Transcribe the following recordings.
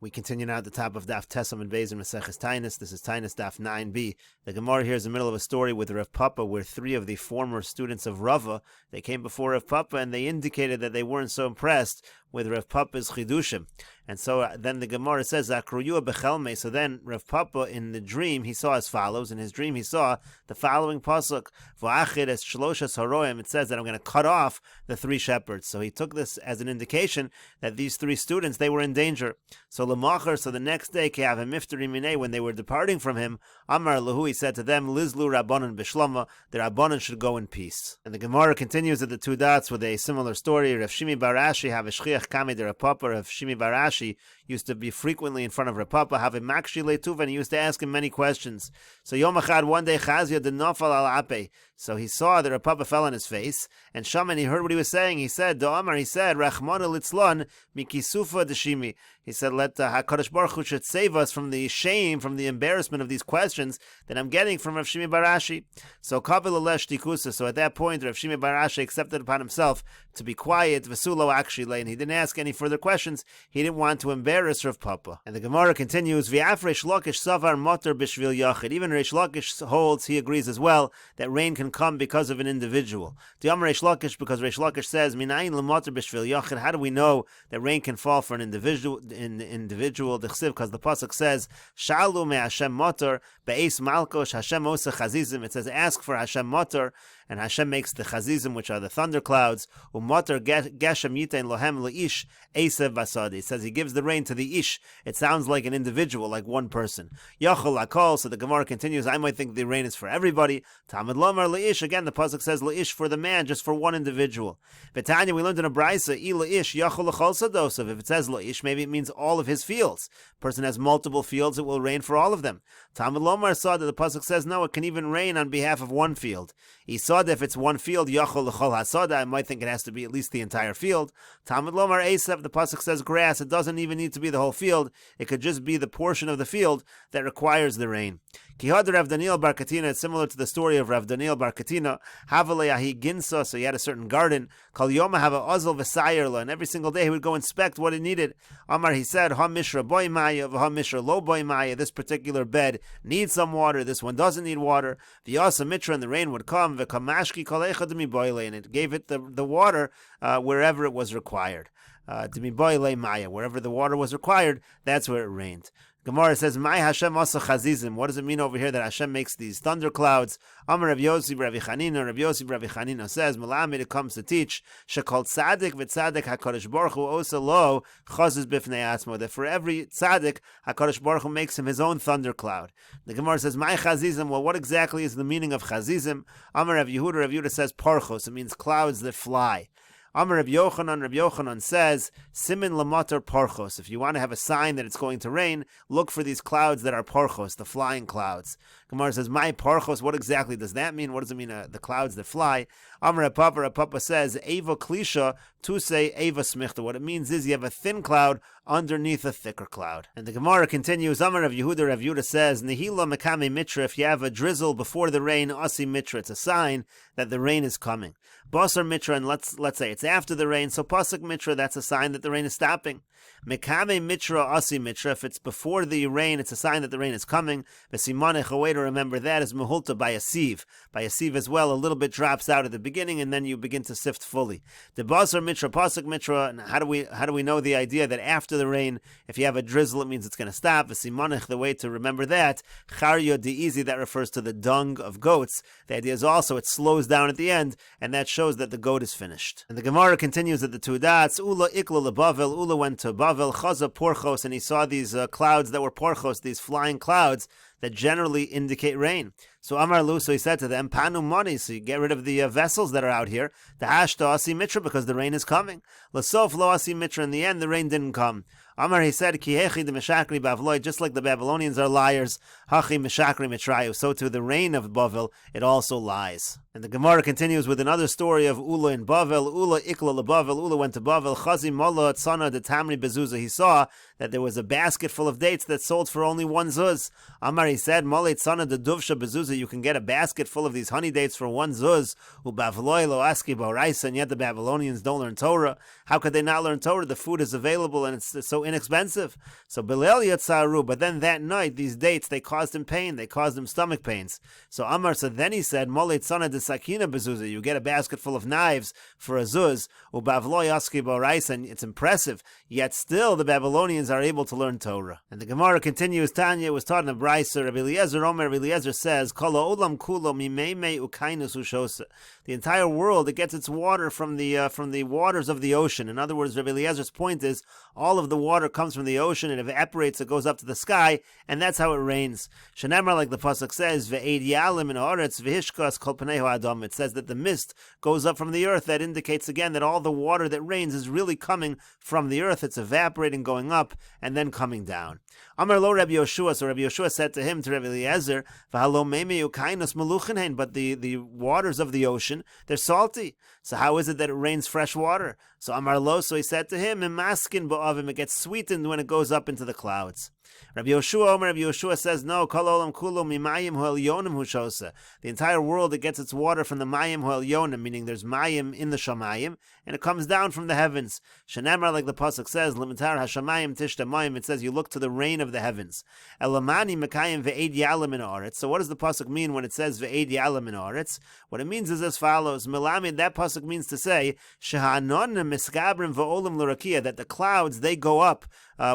We continue now at the top of Daf Tesam and Beis in Meseches Taanis. This is Taanis Daf 9b. The Gemara here is in the middle of a story with Rav Papa, where three of the former students of Rava, they came before Rav Papa and they indicated that they weren't so impressed with Rav Papa's chidushim. And so then the Gemara says, Akruyua bechelme. So then Rav Papa, in the dream, he saw as follows. In his dream, he saw the following pasuk: V'achid es shloshas haroim. It says that I'm going to cut off the three shepherds. So he took this as an indication that these three students, they were in danger. So l'machar, so the next day, ke'av mifteri minei, when they were departing from him, Amar lahu, he said to them, Lizlu rabbanon b'shlama, the rabbanon should go in peace. And the Gemara continues at the two dots with a similar story. Rav Shimi bar Ashi have a shchiach kame de Rav Papa. Rav Shimi bar Ashi used to be frequently in front of Rav Papa, have a makshi letuv, and he used to ask him many questions. So Yom Echad, one day, Chazia de nafal al ape. So he saw that Rav Papa fell on his face, and Shaman, he heard what he was saying. He said, Do'amar, he said, Rachmana litzlon mikisufa deshimi. He said, let HaKadosh Baruch Hu should save us from the shame, from the embarrassment of these questions that I'm getting from Rav Shimi bar Ashi. So Kabil alesh tikusa. So at that point, Rav Shimi bar Ashi accepted upon himself to be quiet, Vesulo actually, and he didn't ask any further questions. He didn't want to embarrass Rav Papa. And the Gemara continues, V'af Reish Lakish savar motor b'shvil yachid. Even Reish Lakish holds, he agrees as well, that rain can come because of an individual. The Amar Reish Lakish, because Reish Lakish says, Minayin l'motor b'shvil yachid. How do we know that rain can fall for an individual? Because the pasuk says, Shalu me Hashem motor be'es malkosh Hashem osa chazizim. It says, ask for Hashem motor, and Hashem makes the chazizim, which are the thunderclouds. Umotor geshem yitain lohem leish esev basadi. It says he gives the rain to the ish. It sounds like an individual, like one person. Yachol lakol. So the Gemara continues, I might think the rain is for everybody. Talmud lomar leish. Again, the pasuk says leish for the man, just for one individual. V'tanya, we learned in a brisa, I leish yachol lachol sadosav. If it says leish, maybe it means all of his fields. Person has multiple fields, it will rain for all of them. Talmud lomar saw that the pasuk says no, it can even rain on behalf of one field. He saw that if it's one field, yachol l'chol hasada, I might think it has to be at least the entire field. Talmud lomar esav, the pasuk says grass. It doesn't even need to be the whole field. It could just be the portion of the field that requires the rain. Kihad Rav Daniel bar Katina, it's similar to the story of Rav Daniel bar Katina. Havale ahi ginsa, so he had a certain garden. Kol yoma have a ozl v'sayerla, and every single day he would go inspect what he needed. Amar, he said, ha mishra boy maya, ha mishra lo boy maya. This particular bed needs some water, this one doesn't need water. V'yasa mitra, and the rain would come. V'kamashki kol echad miboyle, and it gave it the water wherever it was required. Demiboyle maya, wherever the water was required, that's where it rained. Gemara says, "My Hashem also chazizim." What does it mean over here that Hashem makes these thunderclouds? Amar Rav Yossi Rav Chanina. Rav Yossi Rav Chanina says, "Melamed, it comes to teach shekol tzadik v'tzadik Hakadosh Baruch Hu also lo chazuz b'fnei atzmo." That for every tzadik, Hakadosh Baruch Hu makes him his own thundercloud. The Gemara says, "My chazizim." Well, what exactly is the meaning of chazizim? Amar Rav Yehuda. Rav Yehuda says, "Parchos." It means clouds that fly. Amar Rav Yochanan says, Simin lamatar parchos. If you want to have a sign that it's going to rain, look for these clouds that are parchos, the flying clouds. Gemara says, my parchos, what exactly does that mean? What does it mean, the clouds that fly? Amar Rav Papa says, Eva klisha, to say Eva smichta. What it means is you have a thin cloud underneath a thicker cloud. And the Gemara continues, Amar Rav Yehuda says, Nihila mekame mitra, if you have a drizzle before the rain, asi mitra, it's a sign that the rain is coming. Basar mitra, and let's say it's after the rain, so pasuk mitra, that's a sign that the rain is stopping. Mekame mitra, asi mitra, if it's before the rain, it's a sign that the rain is coming. Vesimanech, a way to remember that is mehulta by a sieve. By a sieve as well, a little bit drops out at the beginning, and then you begin to sift fully. The basar mitra, pasuk mitra, and how do we know the idea that after the rain, if you have a drizzle, it means it's going to stop? Vesimanech, the way to remember that, charyo deizi, that refers to the dung of goats. The idea is also it slows down at the end, and that shows that the goat is finished. And the Gemara continues at the two dots, Ula ikla lebavel, Ula went to Bavel, Chaza porchos, and he saw these clouds that were porchos, these flying clouds that generally indicate rain. So Amar Lu, so he said to them, Panu money, so you get rid of the vessels that are out here, the hashta asi mitra, because the rain is coming. Lasof lo asi mitra, in the end the rain didn't come. Amar, he said, Ki hechi de meshakri bavloi, just like the Babylonians are liars, hachi meshakri mitrayu, so to the rain of Bavel, it also lies. And the Gemara continues with another story of Ula in Bavel. Ula ikla lebavel, Ula went to Bavel, chazi mola tzana de tamri bezuza. He saw that there was a basket full of dates that sold for only one zuz. Amar, he said, mola tzana de duvsha bezuza you can get a basket full of these honey dates for 1 zuz, ubavloi lo aski boraisa, and yet the Babylonians don't learn Torah. How could they not learn Torah? The food is available and it's so inexpensive. So Bilel yatzaru, but then that night, these dates, they caused him pain, they caused him stomach pains. So Amar, so then he said, Molet sana de sakina bezuzah, you get a basket full of knives for a zuz, ubavloi aski boraisa, and it's impressive, yet still the Babylonians are able to learn Torah. And the Gemara continues, Tanya was taught in a brayser. Rabbi Eliezer says, Kolo olam kulo mimei ukainus ushosa. The entire world, it gets its water from the waters of the ocean. In other words, Rabbi Eliezer's point is, all of the water comes from the ocean, it evaporates, it goes up to the sky, and that's how it rains. Shenemar, like the pasuk says, ve'ed yalim in haaretz v'hishkas kol panehu adam. It says that the mist goes up from the earth. That indicates again that all the water that rains is really coming from the earth. It's evaporating, going up, and then coming down. Amar lo Rabbi Yoshua, so Rabbi Yoshua said to him, to Rabbi Eliezer, v'halo meimei ukainos meluchenhen, but the waters of the ocean, they're salty. So how is it that it rains fresh water? So Amar lo, so he said to him, Imaskin ba'avim, it gets sweetened when it goes up into the clouds. Rabbi Yoshua says, no, kol olam kulo mimayim ho'elyonim hushosa. The entire world, it gets its water from the mayim ho'elyonim, meaning there's mayim in the shamayim, and it comes down from the heavens. Shenemar, like the pasuk says, limitar hashamayim tishtamayim, it says you look to the rain of the heavens. Elamani mekayim ve'ed yalim in haaretz. So what does the pasuk mean when it says ve'ed yalim in haaretz? What it means is as follows. Melamid, that pasuk means to say, shehanon miskabrim va'olim l'rakia, that the clouds, they go up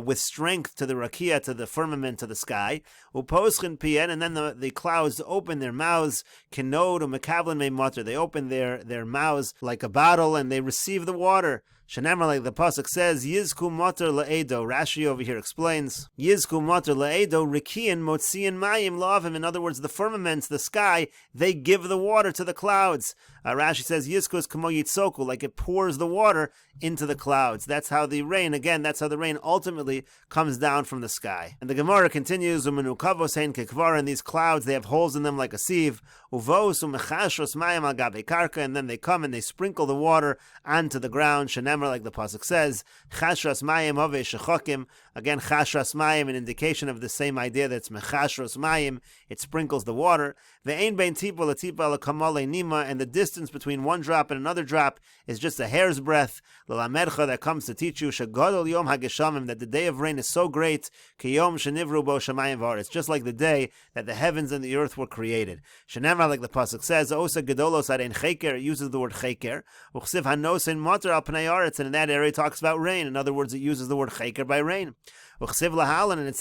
with strength to the rakia, to the firmament, to the sky. Uposchen pien, and then the clouds open their mouths, kinod umekavlin meimater. They open their mouths like a bottle, and they receive the water. Shenemar, like the pasuk says, Yizku moter la'edo. Rashi over here explains, Yizku moter la'edo, rikian motzian mayim lavim. In other words, the firmaments, the sky, they give the water to the clouds. Rashi says, Yizku is kamo yitzoku, like it pours the water into the clouds. That's how the rain, again, that's how the rain ultimately comes down from the sky. And the Gemara continues, Umenukavos hein kekvar, and these clouds, they have holes in them like a sieve. Uvos umechashros mayim al gabe karka, and then they come and they sprinkle the water onto the ground. Shenemar, like the pasuk says, chashras mayim ove shechokim. Again, chashras mayim, an indication of the same idea that it's mechashros mayim, it sprinkles the water. Ve'ein bein tipa latipa lekamale nima, and the distance between one drop and another drop is just a hair's breadth. L'lamedcha, that comes to teach you, shegadol yom hageshamim, that the day of rain is so great, kiyom shenivru bo shamayim v'aretz, just like the day that the heavens and the earth were created. Shenemar, like the pasuk says, osa gedolos arein cheker, it uses the word cheker. Uchsiv hanosin moter al pnei aretz, and in that area it talks about rain. In other words, it uses the word cheker by rain. Uchsiv lahalan, and it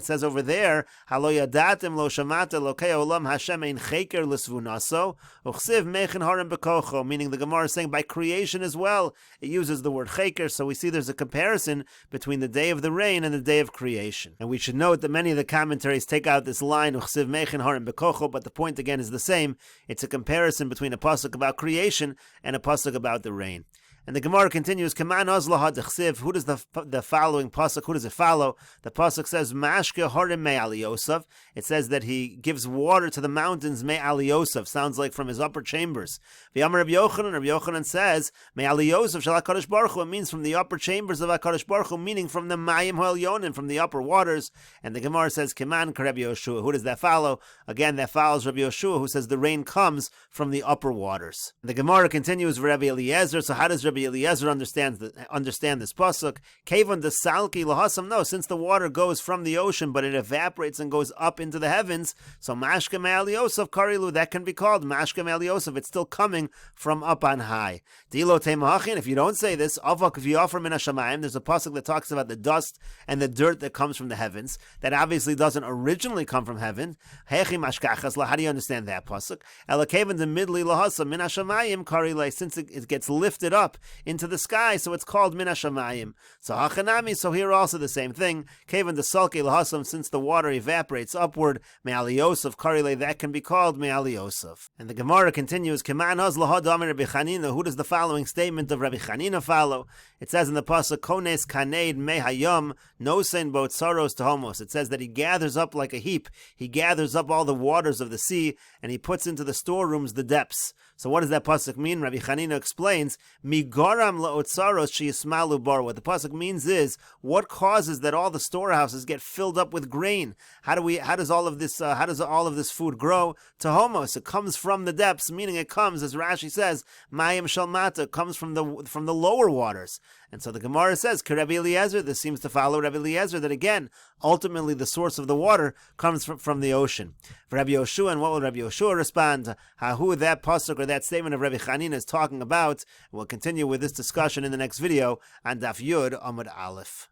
says over there, halo yadatim lo shamata lo kei olam Hashem ein cheker l'svunaso, uchsiv mechen harim bekocho, meaning the Gemara is saying by creation as well, it uses the word cheker, so we see there's a comparison between the day of the rain and the day of creation. And we should note that many of the commentaries take out this line, uchsiv mechen harim bekocho, but the point again is the same. It's a comparison between a pasuk about creation and a pasuk about the rain. And the Gemara continues, Kaman Ozla Hadachsiv, who does the following pasuk, who does it follow? The pasuk says, Mashke Horim Me Ali Yosef. It says that he gives water to the mountains, Me Ali Yosef, sounds like from his upper chambers. V'yamar Rabbi Yochanan says, Me Ali Yosef Shal HaKadosh Baruch Hu, it means from the upper chambers of HaKadosh Baruch Hu, meaning from the Mayim Ho'elyonim, from the upper waters. And the Gemara says, Kaman Rabbi Yoshua, who does that follow? Again, that follows Rabbi Yoshua, who says the rain comes from the upper waters. The Gemara continues with Rabbi Eliezer, so how does Rabbi Eliezer understand this pasuk? Kevon de salki lahasam. No, since the water goes from the ocean, but it evaporates and goes up into the heavens, so mashka me'al Yosef karilu, that can be called mashka me'al Yosef. It's still coming from up on high. Dilo teimachin. If you don't say this, avak v'yafar min hashamayim. There's a pasuk that talks about the dust and the dirt that comes from the heavens. That obviously doesn't originally come from heaven. Hechi mashkachas la. How do you understand that pasuk? Ela kevon de midli lahasam min hashamayim karilei. Since it gets lifted up into the sky, so it's called min hashamayim. So hachanami, so here also the same thing. Kevin the salke lahasam, since the water evaporates upward, me'ali Yosef karile, that can be called me'ali Yosef. And the Gemara continues, Keman haz lahadam Rabbi Chanina. Who does the following statement of Rabbi Chanina follow? It says in the pasuk, Kones kaneid mehayam nosein bo tsaros tahomos. It says that he gathers up like a heap. He gathers up all the waters of the sea, and he puts into the storerooms the depths. So what does that pasuk mean? Rabbi Chanina explains, Mi Migaram laotzaros sheyismalu bar. What the pasuk means is, what causes that all the storehouses get filled up with grain? How does all of this food grow? Tahomos, it comes from the depths, meaning it comes, as Rashi says, mayim shalmata, comes from the lower waters. And so the Gemara says, Rabbi Eliezer, this seems to follow Rabbi Eliezer, that again, ultimately the source of the water comes from the ocean. For Rabbi Yoshua, and what will Rabbi Yoshua respond? Who that pasuk or that statement of Rabbi Chanina is talking about? We'll continue with this discussion in the next video on Daf Yud Amud Aleph.